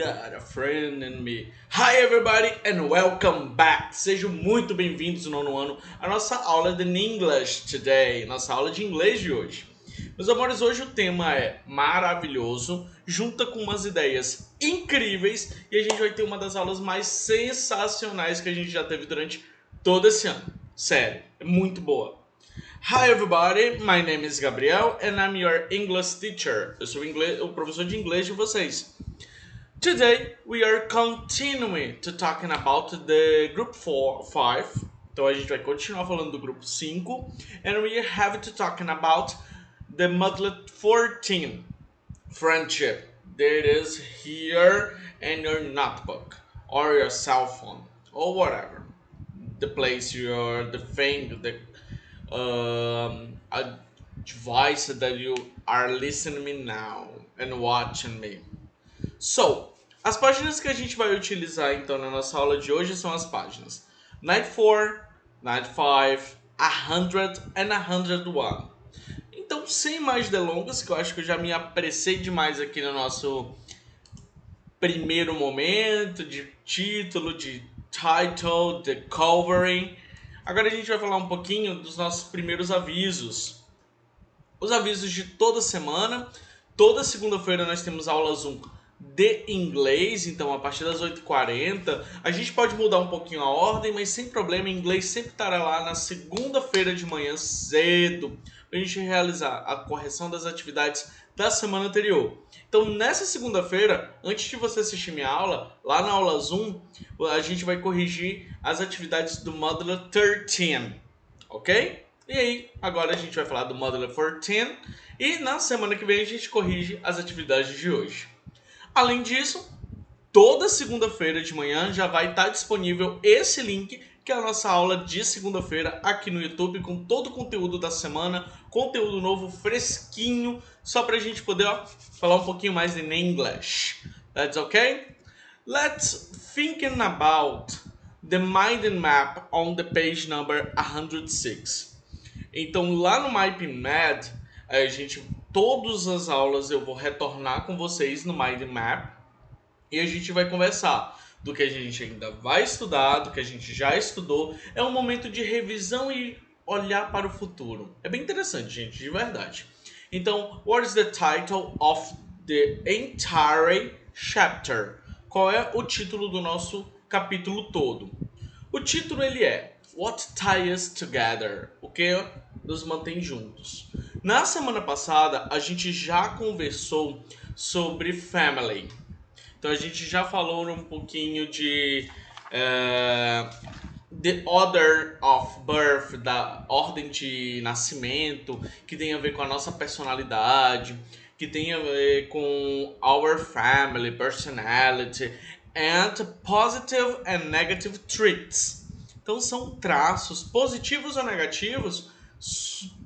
Got a friend in me. Hi everybody and welcome back. Sejam muito bem-vindos no nono ano à nossa aula de English today, nossa aula de inglês de hoje. Meus amores, hoje o tema é maravilhoso, junta com umas ideias incríveis e a gente vai ter uma das aulas mais sensacionais que a gente já teve durante todo esse ano. Sério, é muito boa. Hi everybody, my name is Gabriel and I'm your English teacher. Eu sou o professor de inglês de vocês. Today we are continuing to talking about the group 5. Então a gente vai continuar falando do grupo 5 and we have to talking about the module 14, friendship. That is here in your notebook or your cell phone or whatever. The place the thing, the a device that you are listening me now and watching me. So, as páginas que a gente vai utilizar então na nossa aula de hoje são as páginas 94, 95, 100 and 101. Então, sem mais delongas, que eu acho que eu já me apressei demais aqui no nosso primeiro momento de título, de title, de covering. Agora a gente vai falar um pouquinho dos nossos primeiros avisos. Os avisos de toda semana. Toda segunda-feira nós temos aulas 1 de inglês, então a partir das 8h40. A gente pode mudar um pouquinho a ordem, mas sem problema, em inglês sempre estará lá na segunda-feira de manhã cedo, para a gente realizar a correção das atividades da semana anterior. Então nessa segunda-feira, antes de você assistir minha aula, lá na aula Zoom, a gente vai corrigir as atividades do módulo 13, ok? E aí, agora a gente vai falar do módulo 14 e na semana que vem a gente corrige as atividades de hoje. Além disso, toda segunda-feira de manhã já vai estar disponível esse link, que é a nossa aula de segunda-feira aqui no YouTube, com todo o conteúdo da semana, conteúdo novo, fresquinho, só para a gente poder falar um pouquinho mais em English. That's okay? Let's thinking about the mind map on the page number 106. Então lá no MindMap, todas as aulas eu vou retornar com vocês no MindMap e a gente vai conversar do que a gente ainda vai estudar, do que a gente já estudou. É um momento de revisão e olhar para o futuro. É bem interessante, gente, de verdade. Então, what is the title of the entire chapter? Qual é o título do nosso capítulo todo? O título ele é What Ties Us Together? O que nos mantém juntos. Na semana passada, a gente já conversou sobre family. Então, a gente já falou um pouquinho de the order of birth, da ordem de nascimento, que tem a ver com a nossa personalidade, que tem a ver com our family, personality, and positive and negative traits. Então, são traços positivos ou negativos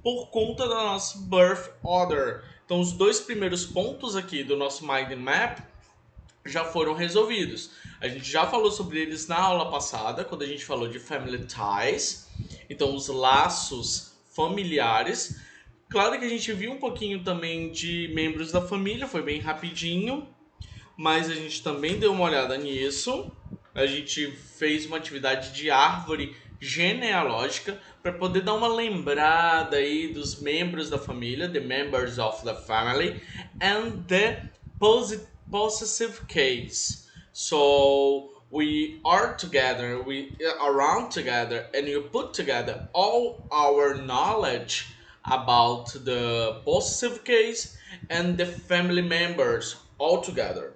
por conta da nossa birth order. Então, os dois primeiros pontos aqui do nosso mind map já foram resolvidos. A gente já falou sobre eles na aula passada, quando a gente falou de family ties, então os laços familiares. Claro que a gente viu um pouquinho também de membros da família, foi bem rapidinho, mas a gente também deu uma olhada nisso. A gente fez uma atividade de árvore genealógica para poder dar uma lembrada aí dos membros da família, the members of the family, and the possessive case. So we are together, we are around together, and you put together all our knowledge about the possessive case and the family members all together.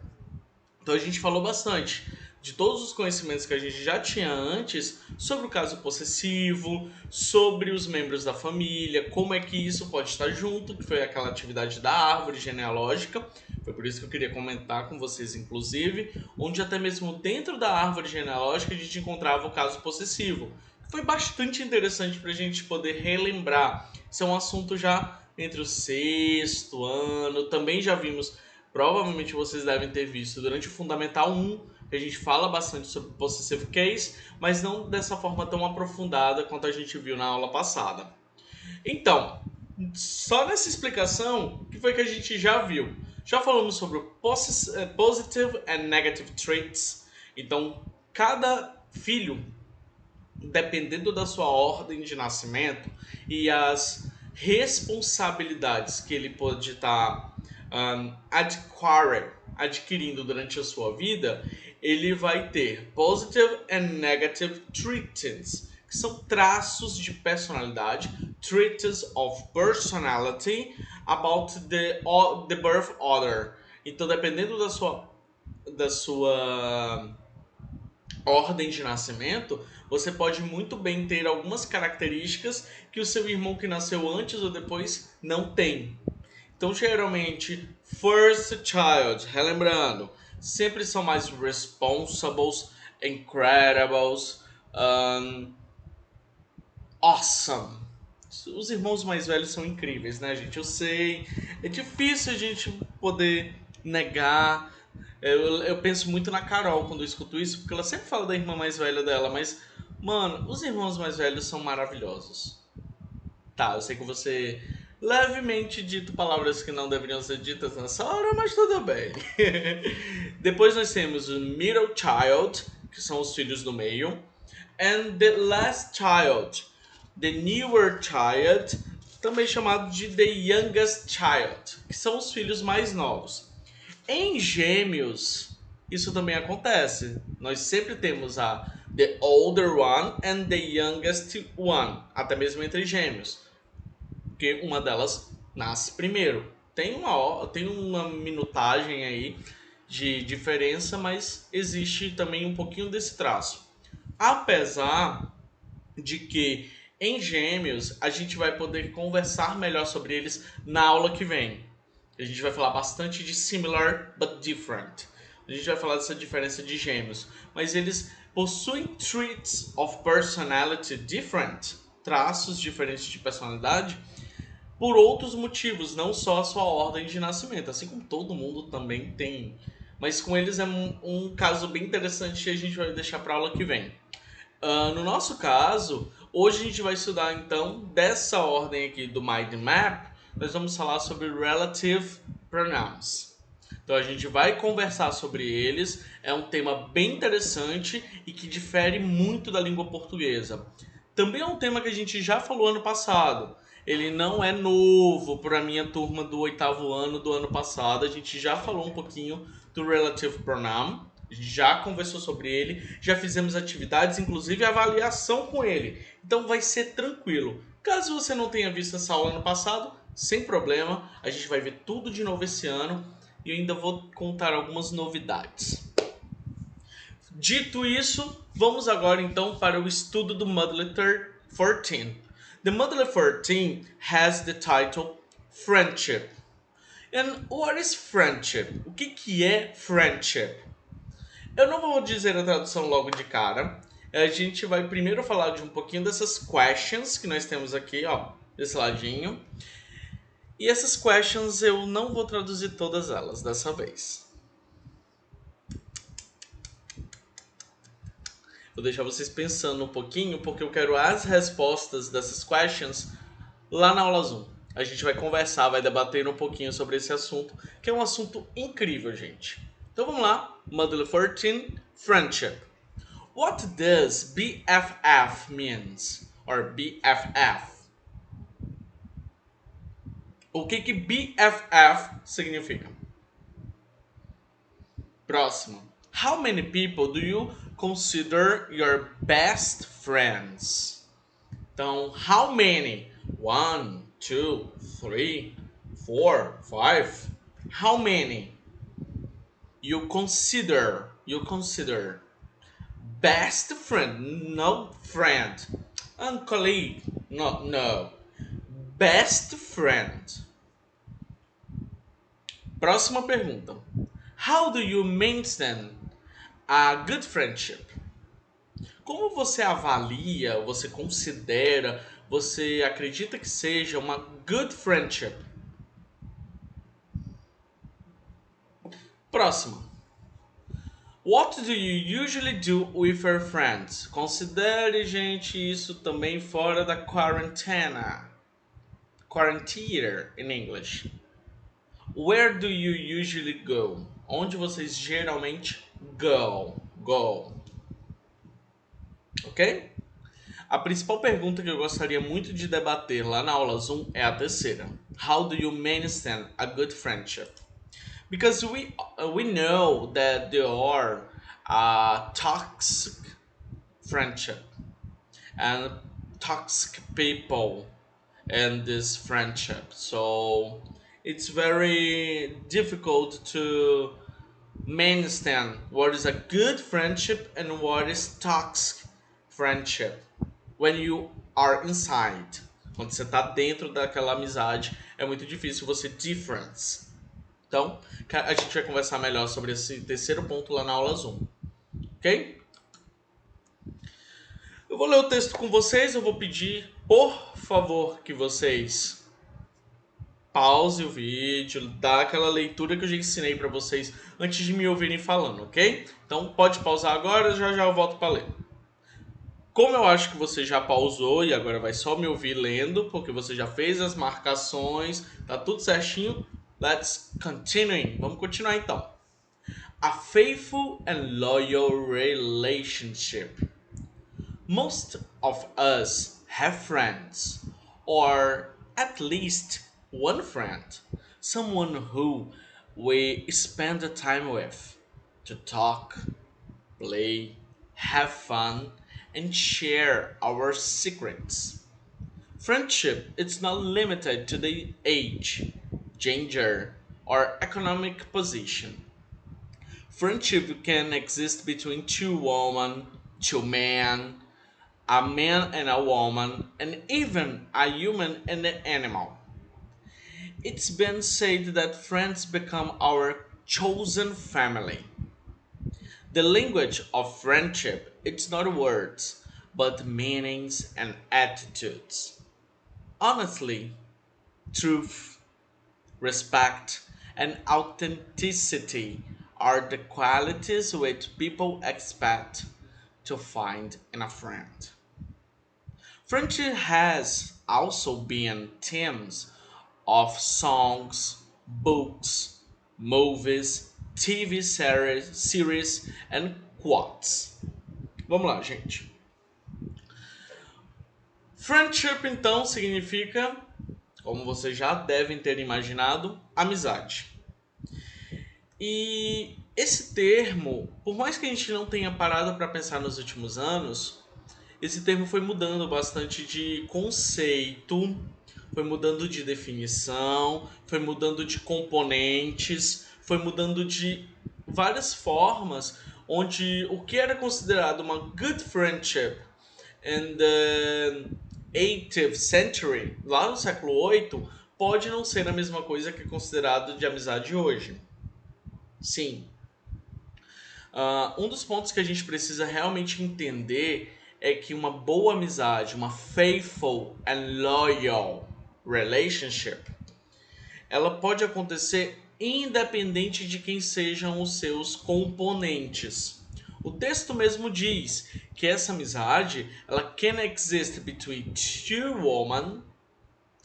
Então a gente falou bastante de todos os conhecimentos que a gente já tinha antes sobre o caso possessivo, sobre os membros da família, como é que isso pode estar junto, que foi aquela atividade da árvore genealógica. Foi por isso que eu queria comentar com vocês, inclusive, onde até mesmo dentro da árvore genealógica a gente encontrava o caso possessivo. Foi bastante interessante para a gente poder relembrar. Isso é um assunto já entre o sexto ano, também já vimos, provavelmente vocês devem ter visto durante o Fundamental 1, que a gente fala bastante sobre possessive case, mas não dessa forma tão aprofundada quanto a gente viu na aula passada. Então, só nessa explicação, o que foi que a gente já viu? Já falamos sobre o positive and negative traits. Então, cada filho, dependendo da sua ordem de nascimento e as responsabilidades que ele pode estar adquirindo durante a sua vida, ele vai ter positive and negative traits, que são traços de personalidade, traits of personality about the birth order. Então, dependendo da sua ordem de nascimento, você pode muito bem ter algumas características que o seu irmão que nasceu antes ou depois não tem. Então, geralmente, first child, relembrando, sempre são mais responsibles, incredibles, awesome. Os irmãos mais velhos são incríveis, né, gente? Eu sei, é difícil a gente poder negar. Eu penso muito na Carol quando eu escuto isso, porque ela sempre fala da irmã mais velha dela, mas, mano, os irmãos mais velhos são maravilhosos. Tá, eu sei que você levemente dito palavras que não deveriam ser ditas nessa hora, mas tudo bem. Depois nós temos o middle child, que são os filhos do meio, and the last child, the newer child, também chamado de the youngest child, que são os filhos mais novos. Em gêmeos, isso também acontece. Nós sempre temos a the older one and the youngest one, até mesmo entre gêmeos, porque uma delas nasce primeiro. Tem uma minutagem aí de diferença, mas existe também um pouquinho desse traço. Apesar de que em gêmeos a gente vai poder conversar melhor sobre eles na aula que vem. A gente vai falar bastante de similar but different. A gente vai falar dessa diferença de gêmeos, mas eles possuem traits of personality different, traços diferentes de personalidade, por outros motivos, não só a sua ordem de nascimento, assim como todo mundo também tem. Mas com eles é um caso bem interessante que a gente vai deixar para a aula que vem. No nosso caso, hoje a gente vai estudar então dessa ordem aqui do Mind Map, nós vamos falar sobre Relative Pronouns. Então a gente vai conversar sobre eles, é um tema bem interessante e que difere muito da língua portuguesa. Também é um tema que a gente já falou ano passado. Ele não é novo para a minha turma do 8º ano do ano passado. A gente já falou um pouquinho do Relative Pronoun. A gente já conversou sobre ele, já fizemos atividades, inclusive avaliação com ele. Então vai ser tranquilo. Caso você não tenha visto essa aula no passado, sem problema, a gente vai ver tudo de novo esse ano e eu ainda vou contar algumas novidades. Dito isso, vamos agora então para o estudo do Module 14. The Module 14 has the title Friendship. And what is friendship? O que é friendship? Eu não vou dizer a tradução logo de cara. A gente vai primeiro falar de um pouquinho dessas questions que nós temos aqui, ó, desse ladinho. E essas questions eu não vou traduzir todas elas dessa vez. Vou deixar vocês pensando um pouquinho, porque eu quero as respostas dessas questions lá na aula Zoom. A gente vai conversar, vai debater um pouquinho sobre esse assunto, que é um assunto incrível, gente. Então vamos lá, Module 14, Friendship. What does BFF means? Or BFF? O que BFF significa? Próximo. How many people do you consider your best friends? Então, how many? 1, 2, 3, 4, 5. How many? You consider best friend, no friend, and colleague, no. Best friend. Próxima pergunta. How do you maintain a good friendship? Como você avalia, você considera, você acredita que seja uma good friendship? Próxima. What do you usually do with your friends? Considere, gente, isso também fora da quarentena. Quarantine in English. Where do you usually go? Onde vocês geralmente go, ok? A principal pergunta que eu gostaria muito de debater lá na aula Zoom é a terceira. How do you maintain a good friendship? Because we know that there are toxic friendship and toxic people in this friendship. So it's very difficult to maintain what is a good friendship and what is toxic friendship when you are inside. Quando você está dentro daquela amizade, é muito difícil você difference. Então, a gente vai conversar melhor sobre esse terceiro ponto lá na aula Zoom. Ok? Eu vou ler o texto com vocês, eu vou pedir, por favor, que vocês pause o vídeo, dá aquela leitura que eu já ensinei para vocês antes de me ouvirem falando, ok? Então pode pausar agora, já eu volto para ler. Como eu acho que você já pausou e agora vai só me ouvir lendo, porque você já fez as marcações, tá tudo certinho, let's continue. Vamos continuar então. A faithful and loyal relationship. Most of us have friends, or at least one friend, someone who we spend the time with to talk, play, have fun, and share our secrets. Friendship is not limited to the age, gender, or economic position. Friendship can exist between two women, two men, a man and a woman, and even a human and an animal. It's been said that friends become our chosen family. The language of friendship it's not words, but meanings and attitudes. Honestly, truth, respect, and authenticity are the qualities which people expect to find in a friend. Friendship has also been themes of songs, books, movies, TV series and quotes. Vamos lá, gente. Friendship então significa, como vocês já devem ter imaginado, amizade. E esse termo, por mais que a gente não tenha parado para pensar nos últimos anos, esse termo foi mudando bastante de conceito, foi mudando de definição, foi mudando de componentes, foi mudando de várias formas, onde o que era considerado uma good friendship in the 18th century, lá no século VIII, pode não ser a mesma coisa que é considerado de amizade hoje. Sim. Um dos pontos que a gente precisa realmente entender é que uma boa amizade, uma faithful and loyal relationship, ela pode acontecer independente de quem sejam os seus componentes. O texto mesmo diz que essa amizade, ela can exist between two women,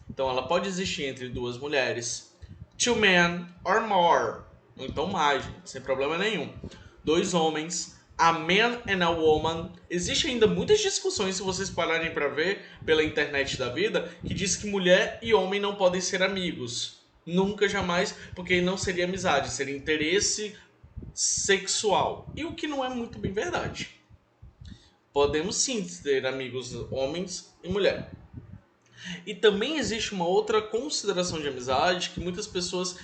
então ela pode existir entre duas mulheres, two men or more, ou então mais, sem problema nenhum. Dois homens, a man and a woman. Existem ainda muitas discussões, se vocês pararem para ver pela internet da vida, que diz que mulher e homem não podem ser amigos. Nunca, jamais, porque não seria amizade, seria interesse sexual. E o que não é muito bem verdade. Podemos sim ter amigos homens e mulher. E também existe uma outra consideração de amizade que muitas pessoas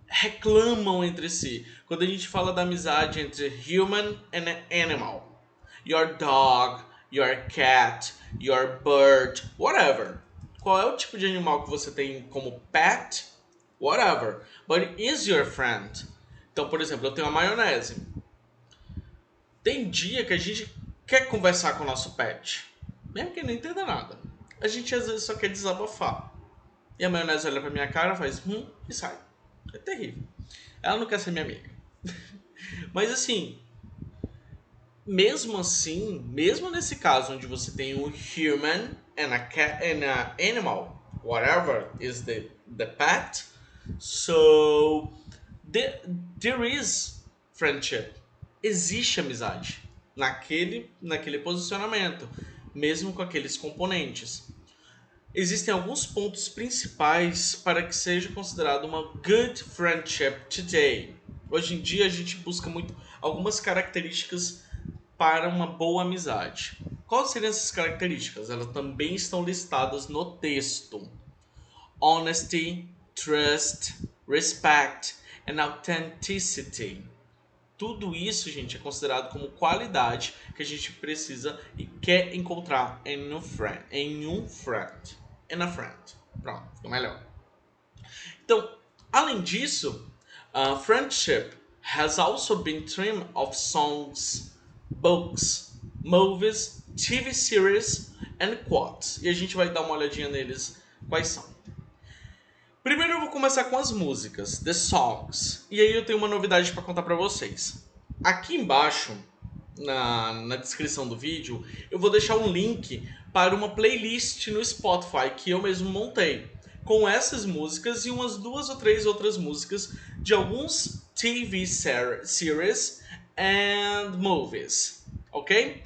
reclamam entre si. Quando a gente fala da amizade entre human and animal. Your dog, your cat, your bird, whatever. Qual é o tipo de animal que você tem como pet? Whatever. But is your friend. Então, por exemplo, eu tenho a maionese. Tem dia que a gente quer conversar com o nosso pet. Mesmo que não entenda nada. A gente às vezes só quer desabafar. E a maionese olha pra minha cara, faz e sai. É terrível. Ela não quer ser minha amiga. Mas assim, mesmo assim, mesmo nesse caso onde você tem um human and a cat and an animal, whatever is the pet, So, there is friendship. Existe amizade naquele posicionamento, mesmo com aqueles componentes. Existem alguns pontos principais para que seja considerado uma good friendship today. Hoje em dia a gente busca muito algumas características para uma boa amizade. Quais seriam essas características? Elas também estão listadas no texto. Honesty, trust, respect and authenticity. Tudo isso, gente, é considerado como qualidade que a gente precisa e quer encontrar em um friend. In a friend. Pronto, ficou melhor. Então, além disso, friendship has also been theme of songs, books, movies, TV series and quotes. E a gente vai dar uma olhadinha neles quais são. Primeiro eu vou começar com as músicas, the songs. E aí eu tenho uma novidade para contar para vocês. Aqui embaixo, na descrição do vídeo, eu vou deixar um link para uma playlist no Spotify que eu mesmo montei. Com essas músicas e umas 2 ou 3 outras músicas de alguns TV series and movies. Ok?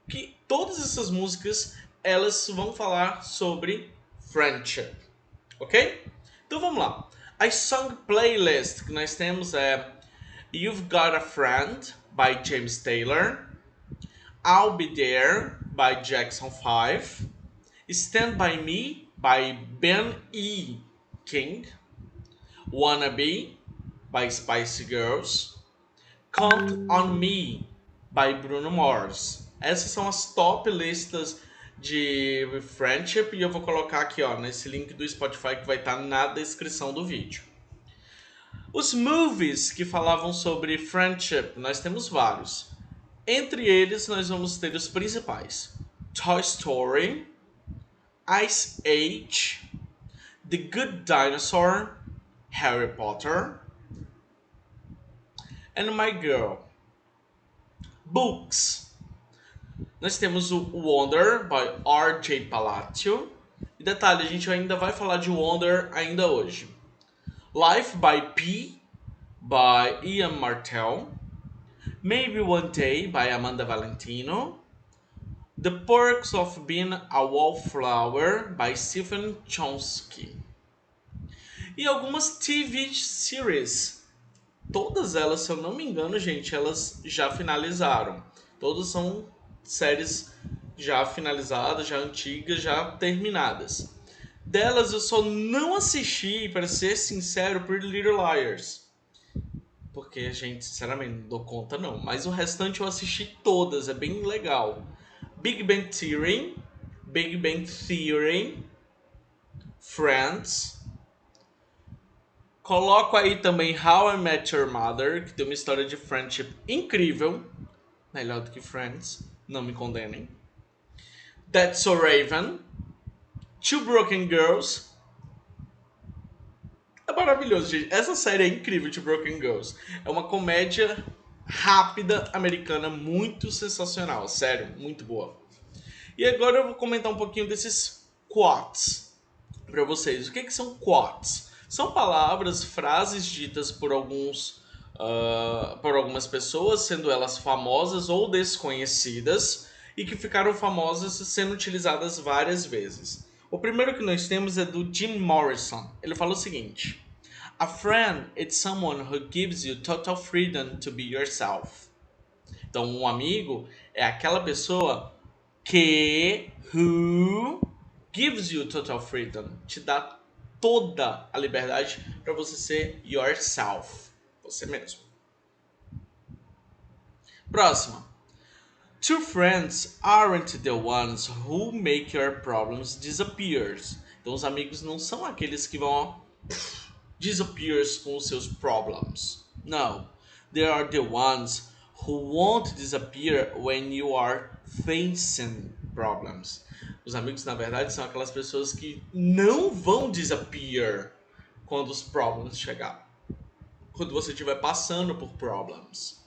Que todas essas músicas, elas vão falar sobre friendship. Ok? Então vamos lá. A song playlist que nós temos é You've Got a Friend, by James Taylor, I'll Be There, by Jackson 5, Stand By Me, by Ben E. King, Wanna Be, by Spice Girls, Count On Me, by Bruno Mars. Essas são as top listas de friendship e eu vou colocar aqui nesse link do Spotify que vai estar na descrição do vídeo. Os movies que falavam sobre friendship, nós temos vários. Entre eles, nós vamos ter os principais: Toy Story, Ice Age, The Good Dinosaur, Harry Potter, and My Girl. Books. Nós temos o Wonder, by R.J. Palacio. E detalhe, a gente ainda vai falar de Wonder ainda hoje. Life by P, by Ian Martell. Maybe One Day, by Amanda Valentino. The Perks of Being a Wallflower, by Stephen Chomsky. E algumas TV series. Todas elas, se eu não me engano, gente, elas já finalizaram. Todas são séries já finalizadas, já antigas, já terminadas. Delas eu só não assisti, para ser sincero, por Little Liars. Porque, gente, sinceramente, não dou conta não. Mas o restante eu assisti todas, é bem legal. Big Bang Theory, Friends. Coloco aí também How I Met Your Mother, que tem uma história de friendship incrível. Melhor do que Friends, não me condenem. That's So Raven. Two Broken Girls. É maravilhoso, gente. Essa série é incrível, Two Broken Girls. É uma comédia rápida americana muito sensacional. Sério, muito boa. E agora eu vou comentar um pouquinho desses quotes para vocês. O que são quotes? São palavras, frases ditas por algumas pessoas, sendo elas famosas ou desconhecidas, e que ficaram famosas sendo utilizadas várias vezes. O primeiro que nós temos é do Jim Morrison. Ele fala o seguinte: A friend is someone who gives you total freedom to be yourself. Então, um amigo é aquela pessoa who gives you total freedom, te dá toda a liberdade para você ser yourself, você mesmo. Próxima. True friends aren't the ones who make your problems disappear. Então os amigos não são aqueles que vão disappear com os seus problems. No, they are the ones who won't disappear when you are facing problems. Os amigos, na verdade, são aquelas pessoas que não vão disappear quando os problems chegar. Quando você estiver passando por problems.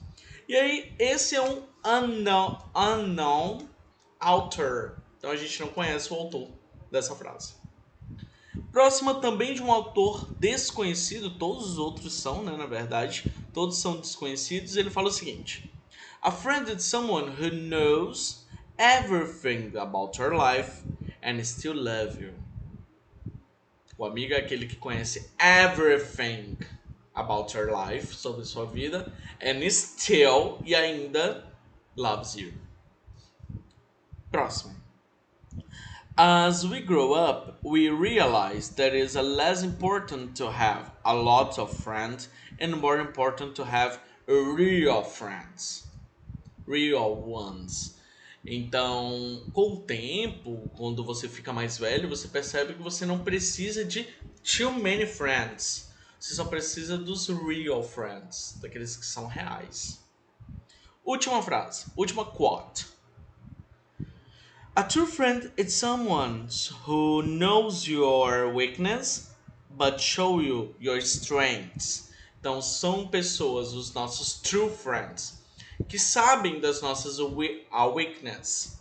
E aí, esse é um unknown author. Então a gente não conhece o autor dessa frase. Próxima também de um autor desconhecido, todos os outros são, né, na verdade, todos são desconhecidos. Ele fala o seguinte: A friend is someone who knows everything about your life and still love you. O amigo é aquele que conhece everything about your life, sobre sua vida, and still, e ainda, loves you. Próximo. As we grow up, we realize that it is less important to have a lot of friends and more important to have real friends. Real ones. Então, com o tempo, quando você fica mais velho, você percebe que você não precisa de too many friends. Você só precisa dos real friends, daqueles que são reais. Última frase, última quote. A true friend is someone who knows your weakness, but show you your strengths. Então, são pessoas, os nossos true friends, que sabem das nossas weakness,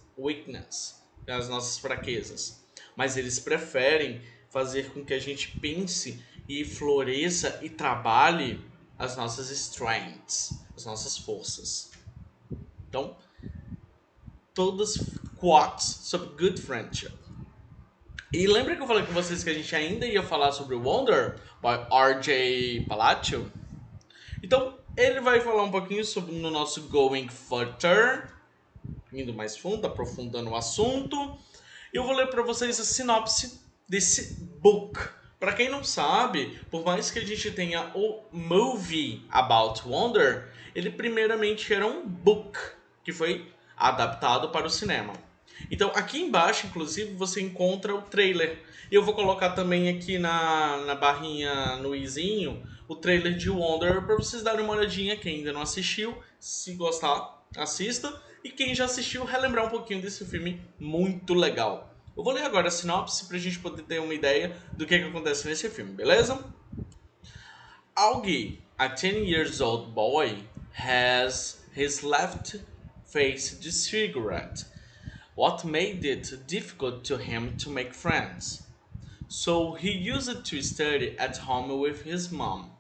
das nossas fraquezas, mas eles preferem fazer com que a gente pense e floresça e trabalhe as nossas strengths, as nossas forças. Então, todas quotes sobre good friendship. E lembra que eu falei com vocês que a gente ainda ia falar sobre Wonder, by R.J. Palacio? Então, ele vai falar um pouquinho sobre no nosso Going Further, indo mais fundo, aprofundando o assunto. E eu vou ler para vocês a sinopse desse book. Para quem não sabe, por mais que a gente tenha o movie About Wonder, ele primeiramente era um book que foi adaptado para o cinema. Então, aqui embaixo, inclusive, você encontra o trailer. E eu vou colocar também aqui na barrinha no izinho o trailer de Wonder para vocês darem uma olhadinha. Quem ainda não assistiu, se gostar, assista. E quem já assistiu, relembrar um pouquinho desse filme muito legal. Eu vou ler agora a sinopse para a gente poder ter uma ideia do que acontece nesse filme, beleza? Augie, a 10 years old boy, has his left face disfigured, what made it difficult to him to make friends. So he used it to study at home with his mom.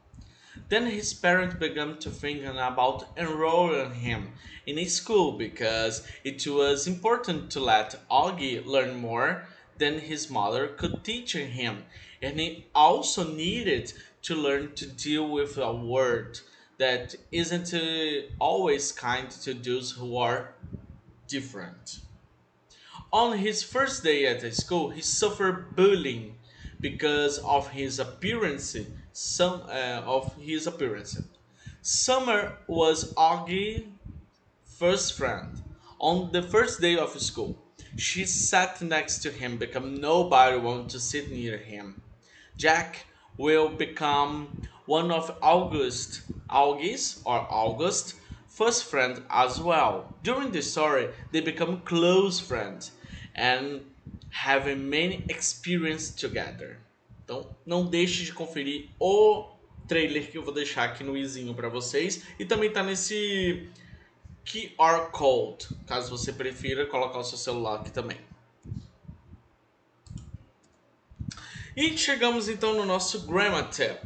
Then his parents began to think about enrolling him in a school because it was important to let Augie learn more than his mother could teach him, and he also needed to learn to deal with a world that isn't always kind to those who are different. On his first day at the school, he suffered bullying because of his appearance. Summer was Augie's first friend. On the first day of school, she sat next to him because nobody wanted to sit near him. Jack will become one of August's first friend as well. During the story, they become close friends and have many experiences together. Então, não deixe de conferir o trailer que eu vou deixar aqui no izinho para vocês e também tá nesse QR Code, caso você prefira colocar o seu celular aqui também. E chegamos então no nosso Grammar Tip.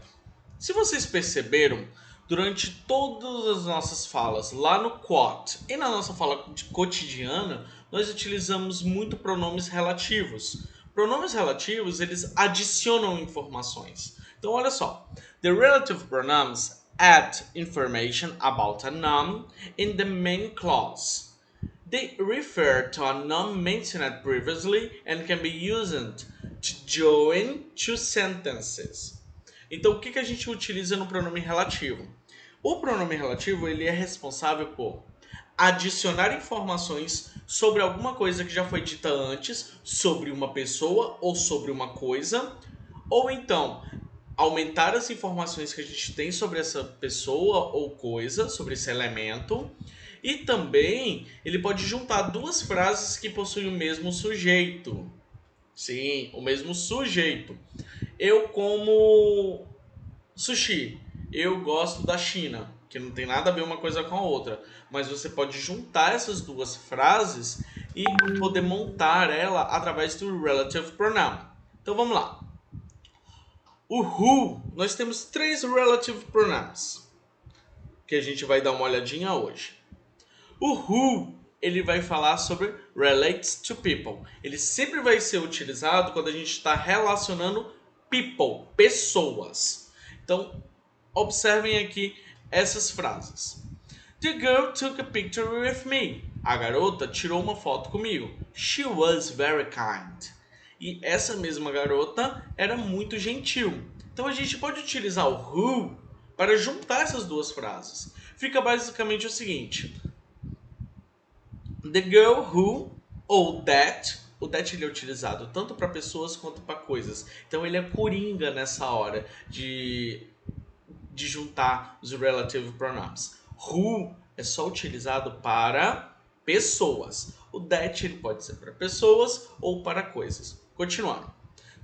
Se vocês perceberam, durante todas as nossas falas lá no quote e na nossa fala cotidiana, nós utilizamos muito pronomes relativos. Pronomes relativos, eles adicionam informações. Então, olha só. The relative pronouns add information about a noun in the main clause. They refer to a noun mentioned previously and can be used to join two sentences. Então, o que a gente utiliza no pronome relativo? O pronome relativo ele é responsável por adicionar informações sobre alguma coisa que já foi dita antes, sobre uma pessoa ou sobre uma coisa, ou então aumentar as informações que a gente tem sobre essa pessoa ou coisa, sobre esse elemento, e também ele pode juntar duas frases que possuem o mesmo sujeito. Sim, o mesmo sujeito. Eu como sushi. Eu gosto da China, que não tem nada a ver uma coisa com a outra. Mas você pode juntar essas duas frases e poder montar ela através do relative pronoun. Então vamos lá. O who, nós temos 3 relative pronouns que a gente vai dar uma olhadinha hoje. O who, ele vai falar sobre relates to people. Ele sempre vai ser utilizado quando a gente está relacionando people, pessoas. Então, observem aqui essas frases. The girl took a picture with me. A garota tirou uma foto comigo. She was very kind. E essa mesma garota era muito gentil. Então a gente pode utilizar o who para juntar essas duas frases. Fica basicamente o seguinte: The girl who ou that. O that ele é utilizado tanto para pessoas quanto para coisas. Então ele é coringa nessa hora de juntar os relative pronouns. Who é só utilizado para pessoas. O that ele pode ser para pessoas ou para coisas. Continuando.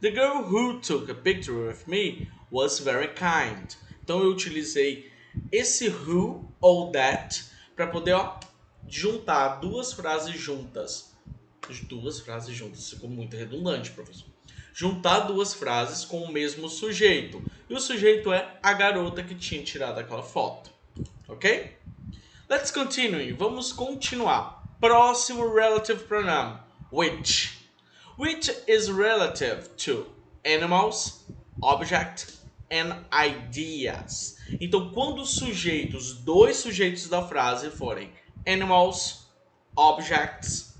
The girl who took a picture with me was very kind. Então eu utilizei esse who ou that para poder juntar duas frases juntas. Duas frases juntas, ficou muito redundante, professor. Juntar duas frases com o mesmo sujeito. E o sujeito é a garota que tinha tirado aquela foto. Ok? Let's continue. Vamos continuar. Próximo relative pronoun. Which. Which is relative to animals, object and ideas. Então, quando os dois sujeitos da frase forem animals, objects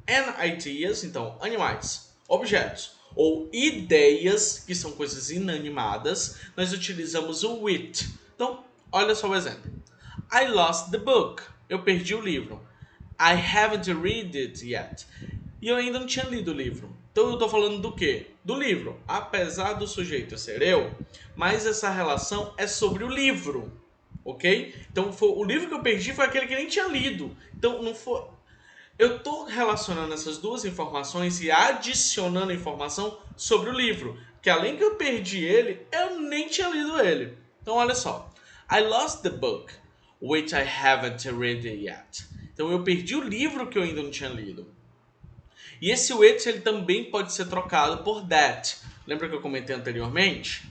and ideas, então animais, objetos ou ideias, que são coisas inanimadas, nós utilizamos o with. Então, olha só o exemplo. I lost the book. Eu perdi o livro. I haven't read it yet. E eu ainda não tinha lido o livro. Então eu estou falando do quê? Do livro. Apesar do sujeito ser eu, mas essa relação é sobre o livro. Ok? Então o livro que eu perdi foi aquele que nem tinha lido. Então não foi... Eu estou relacionando essas duas informações e adicionando informação sobre o livro. Que além que eu perdi ele, eu nem tinha lido ele. Então olha só. I lost the book, which I haven't read it yet. Então eu perdi o livro que eu ainda não tinha lido. E esse which ele também pode ser trocado por that. Lembra que eu comentei anteriormente?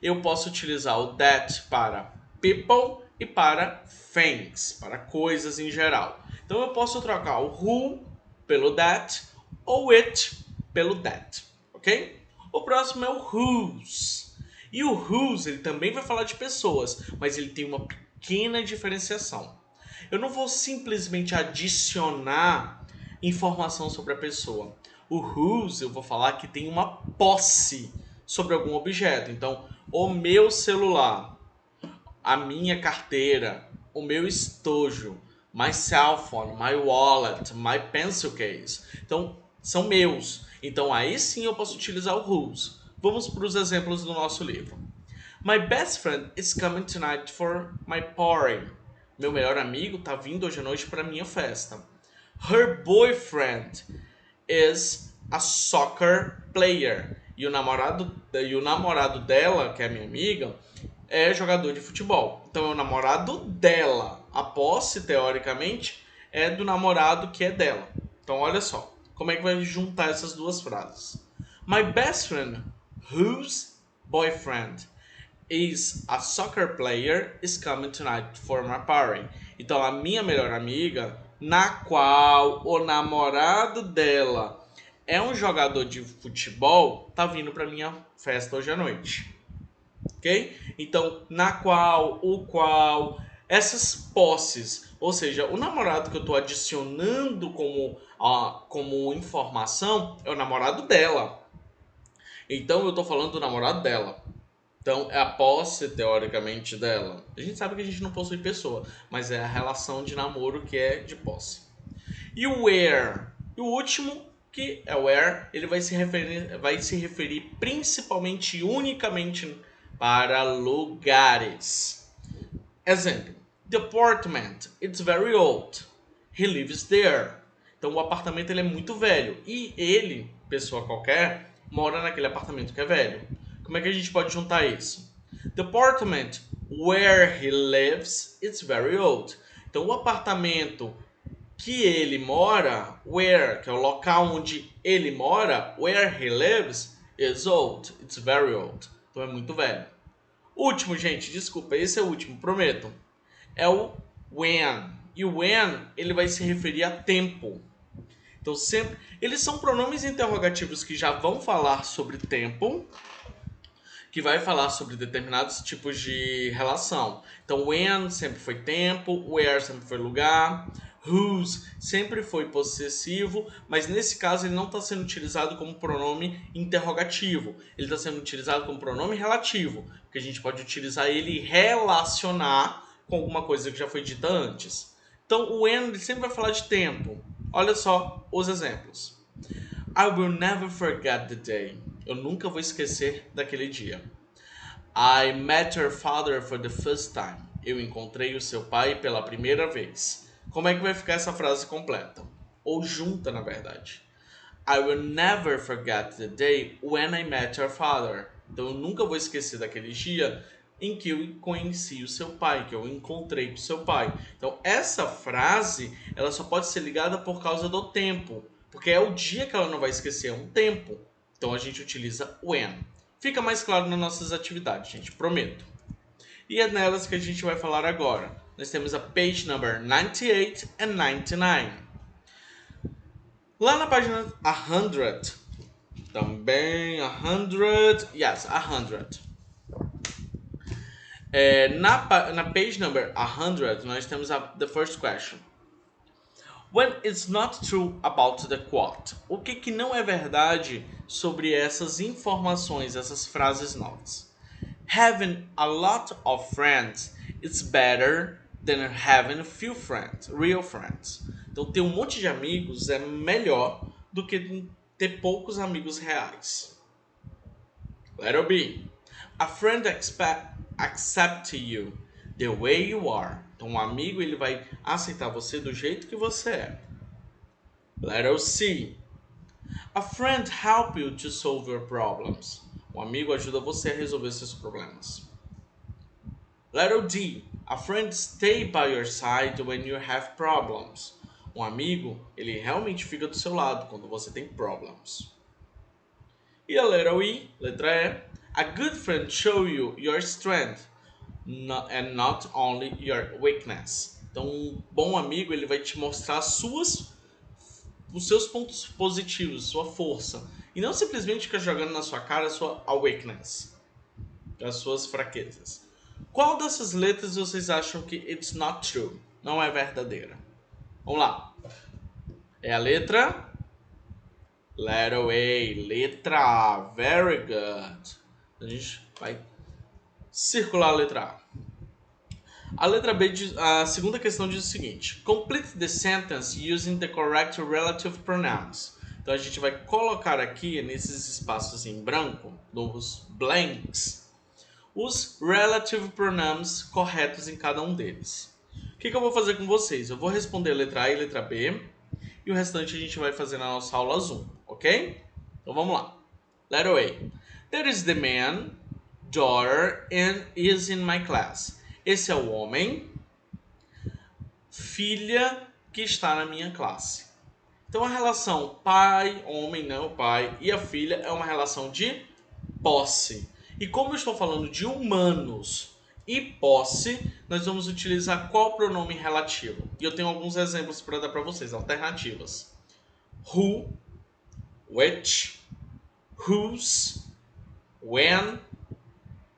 Eu posso utilizar o that para people e para things, para coisas em geral. Então eu posso trocar o who pelo that ou it pelo that, ok? O próximo é o whose. E o whose ele também vai falar de pessoas, mas ele tem uma pequena diferenciação. Eu não vou simplesmente adicionar informação sobre a pessoa. O whose eu vou falar que tem uma posse sobre algum objeto. Então, o meu celular, a minha carteira, o meu estojo, my cell phone, my wallet, my pencil case. Então, são meus. Então, aí sim eu posso utilizar o whose. Vamos para os exemplos do nosso livro. My best friend is coming tonight for my party. Meu melhor amigo está vindo hoje à noite para minha festa. Her boyfriend is a soccer player. E o namorado dela, que é a minha amiga, é jogador de futebol. Então é o namorado dela. A posse, teoricamente, é do namorado que é dela. Então olha só, como é que vai juntar essas duas frases. My best friend, whose boyfriend is a soccer player, is coming tonight for my party. Então a minha melhor amiga, na qual o namorado dela é um jogador de futebol, tá vindo para minha festa hoje à noite. Ok? Então, na qual, o qual, essas posses, ou seja, o namorado que eu estou adicionando como informação é o namorado dela. Então, eu estou falando do namorado dela. Então, é a posse, teoricamente, dela. A gente sabe que a gente não possui pessoa, mas é a relação de namoro que é de posse. E o where? E o último, que é o where, ele vai se referir principalmente e unicamente para lugares. Exemplo. The apartment, it's very old. He lives there. Então, o apartamento ele é muito velho. E ele, pessoa qualquer, mora naquele apartamento que é velho. Como é que a gente pode juntar isso? The apartment where he lives, it's very old. Então, o apartamento que ele mora, where, que é o local onde ele mora, where he lives, is old. It's very old. Então é muito velho. Último, gente, desculpa, esse é o último, prometo. É o when. E o when, ele vai se referir a tempo. Então sempre, eles são pronomes interrogativos que já vão falar sobre tempo, que vai falar sobre determinados tipos de relação. Então, when sempre foi tempo, where sempre foi lugar, whose sempre foi possessivo, mas nesse caso ele não está sendo utilizado como pronome interrogativo, ele está sendo utilizado como pronome relativo, porque a gente pode utilizar ele e relacionar com alguma coisa que já foi dita antes. Então, o when ele sempre vai falar de tempo. Olha só os exemplos. I will never forget the day. Eu nunca vou esquecer daquele dia. I met your father for the first time. Eu encontrei o seu pai pela primeira vez. Como é que vai ficar essa frase completa? Ou junta, na verdade. I will never forget the day when I met your father. Então eu nunca vou esquecer daquele dia em que eu conheci o seu pai, que eu encontrei o seu pai. Então essa frase, ela só pode ser ligada por causa do tempo, porque é o dia que ela não vai esquecer, é um tempo. Então a gente utiliza when. Fica mais claro nas nossas atividades, gente, prometo. E é nelas que a gente vai falar agora. Nós temos a page number 98 and 99. Lá na página 100, também 100, yes, 100. Na page number 100, nós temos the first question. When it's not true about the quote. O que não é verdade sobre essas informações, essas frases novas? Having a lot of friends is better than having few friends, real friends. Então, ter um monte de amigos é melhor do que ter poucos amigos reais. Letter B. A friend accept you the way you are. Então, um amigo ele vai aceitar você do jeito que você é. Letter C. A friend help you to solve your problems. Um amigo ajuda você a resolver seus problemas. Letter D. A friend stay by your side when you have problems. Um amigo, ele realmente fica do seu lado quando você tem problems. E a letter E, letra E. A good friend show you your strength and not only your weakness. Então, um bom amigo, ele vai te mostrar os seus pontos positivos, sua força. E não simplesmente ficar jogando na sua cara a sua weakness, as suas fraquezas. Qual dessas letras vocês acham que it's not true? Não é verdadeira? Vamos lá. É a letra A, letra A. Very good. A gente vai circular a letra A. A letra B, a segunda questão diz o seguinte: Complete the sentence using the correct relative pronouns. Então a gente vai colocar aqui nesses espaços em branco, nos blanks, os relative pronouns corretos em cada um deles. O que eu vou fazer com vocês? Eu vou responder a letra A e a letra B e o restante a gente vai fazer na nossa aula Zoom, ok? Então vamos lá. Letter A. There is the man, daughter, and is in my class. Esse é o homem, filha que está na minha classe. Então a relação pai, homem, não pai, e a filha é uma relação de posse. E como eu estou falando de humanos e posse, nós vamos utilizar qual pronome relativo? E eu tenho alguns exemplos para dar para vocês, alternativas. Who, which, whose, when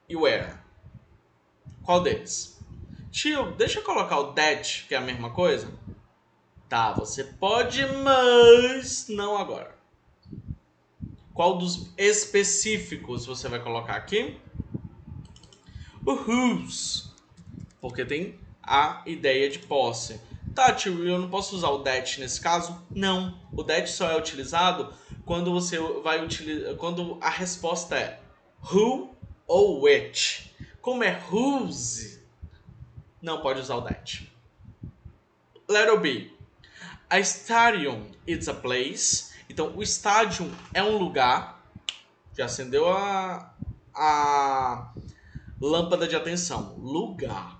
e where. Qual deles? Tio, deixa eu colocar o that, que é a mesma coisa? Tá, você pode, mas não agora. Qual dos específicos você vai colocar aqui? O whose, porque tem a ideia de posse. Tá, tio, eu não posso usar o that nesse caso? Não. O that só é utilizado quando você vai utilizar, quando a resposta é who ou which. Como é whose, não pode usar o that. Letter B. A stadium is a place. Então, o estádio é um lugar. Já acendeu a lâmpada de atenção. Lugar.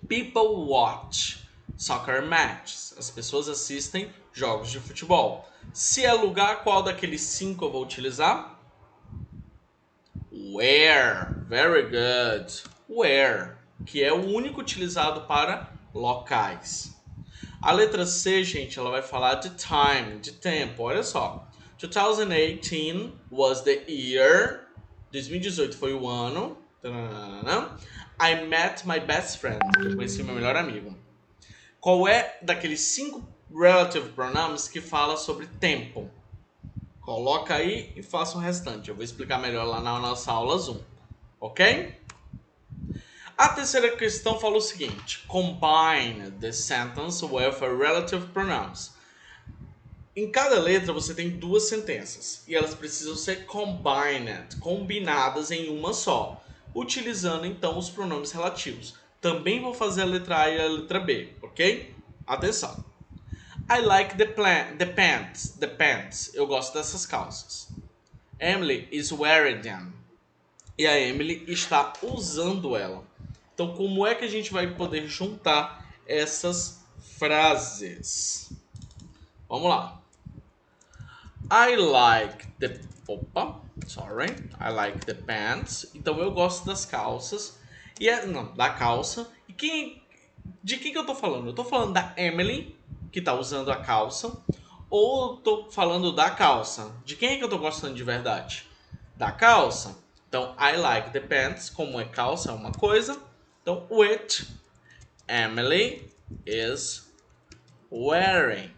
People watch soccer matches. As pessoas assistem jogos de futebol. Se é lugar, qual daqueles 5 eu vou utilizar? Where. Very good. Where, que é o único utilizado para locais. A letra C, gente, ela vai falar de time, de tempo. Olha só. 2018 was the year. 2018 foi o ano. I met my best friend. Eu conheci meu melhor amigo. Qual é daqueles 5 relative pronouns que fala sobre tempo? Coloca aí e faça o restante. Eu vou explicar melhor lá na nossa aula Zoom. Ok? A terceira questão fala o seguinte: combine the sentence with a relative pronouns. Em cada letra você tem 2 sentenças e elas precisam ser combined, combinadas em uma só, utilizando então os pronomes relativos. Também vou fazer a letra A e a letra B, ok? Atenção. I like the pants. Eu gosto dessas calças. Emily is wearing them. E a Emily está usando ela. Então, como é que a gente vai poder juntar essas frases? Vamos lá. I like the... I like the pants. Então, eu gosto das calças. Não, da calça. E de quem que eu tô falando? Eu tô falando da Emily, que tá usando a calça. Ou eu tô falando da calça? De quem é que eu tô gostando de verdade? Da calça. Então, I like the pants, como é calça, é uma coisa. Então, which Emily is wearing.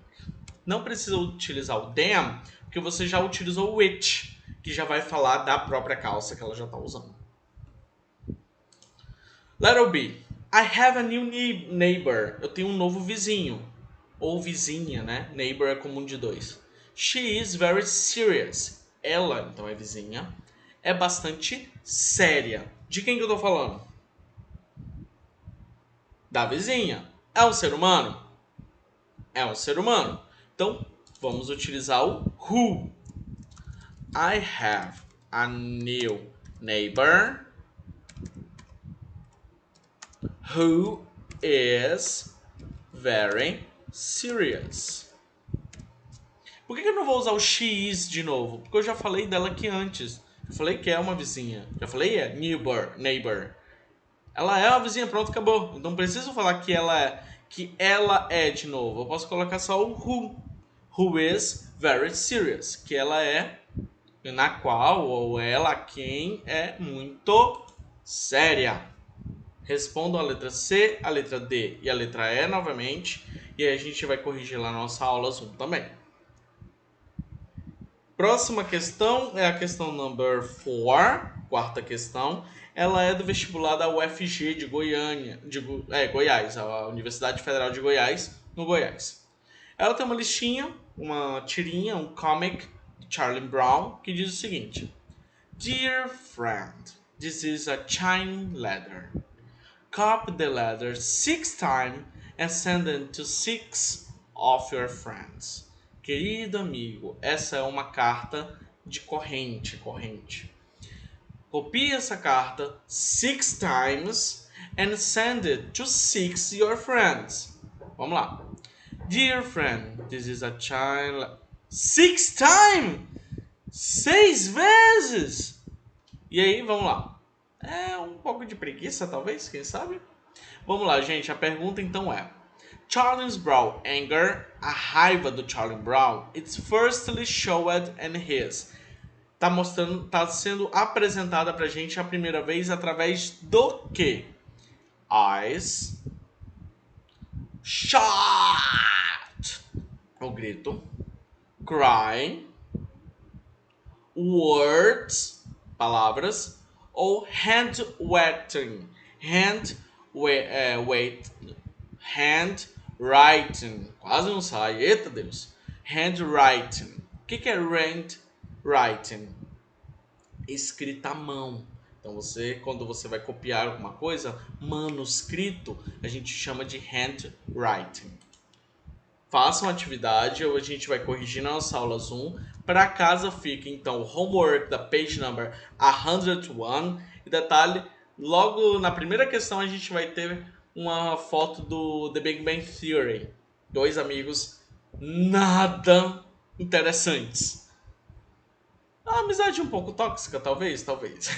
Não precisa utilizar o them, porque você já utilizou o which, que já vai falar da própria calça que ela já está usando. Letter B. I have a new neighbor. Eu tenho um novo vizinho. Ou vizinha, né? Neighbor é comum de 2. She is very serious. Ela, então é vizinha, é bastante séria. De quem que eu tô falando? Da vizinha. É um ser humano? É um ser humano. Então, vamos utilizar o who. I have a new neighbor who is very serious. Por que eu não vou usar o she is de novo? Porque eu já falei dela aqui antes. Eu falei que é uma vizinha. Já falei neighbor. Ela é uma vizinha, pronto, acabou. Então não preciso falar que ela é de novo. Eu posso colocar só o who is very serious, que ela é, na qual, ou ela, quem é muito séria. Respondam a letra C, a letra D e a letra E novamente, e aí a gente vai corrigir lá na nossa aula Zoom também. Próxima questão é a questão number 4, quarta questão. Ela é do vestibular da UFG de Goiânia, Goiás, a Universidade Federal de Goiás, no Goiás. Ela tem uma listinha, uma tirinha, um comic de Charlie Brown, que diz o seguinte: Dear friend, this is a chain letter. Copy the letter 6 times and send it to 6 of your friends. Querido amigo, essa é uma carta de corrente. Copie essa carta 6 times and send it to 6 your friends. Vamos lá. Dear friend, this is a child. 6 times! 6 vezes! E aí, vamos lá. É um pouco de preguiça, talvez, quem sabe? Vamos lá, gente. A pergunta então é: Charlie Brown anger, a raiva do Charlie Brown, it's firstly showed in his. Tá sendo apresentada pra gente a primeira vez através do quê? Eyes, shot, o grito, cry, words, palavras, ou hand wetting, handwriting, quase não sai, eita Deus, handwriting. O que é handwriting? Escrita à mão. Então quando você vai copiar alguma coisa, manuscrito, a gente chama de handwriting. Façam a atividade, ou a gente vai corrigir na nossa aula Zoom. Para casa fica então o homework da page number 101. E detalhe, logo na primeira questão a gente vai ter uma foto do The Big Bang Theory. 2 amigos nada interessantes. A amizade um pouco tóxica, talvez, talvez.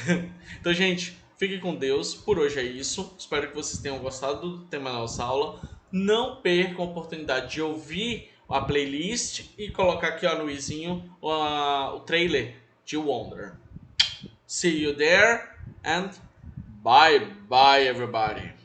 Então, gente, fiquem com Deus. Por hoje é isso. Espero que vocês tenham gostado do tema da nossa aula. Não percam a oportunidade de ouvir a playlist e colocar aqui ó, no izinho o trailer de Wonder. See you there and bye bye everybody.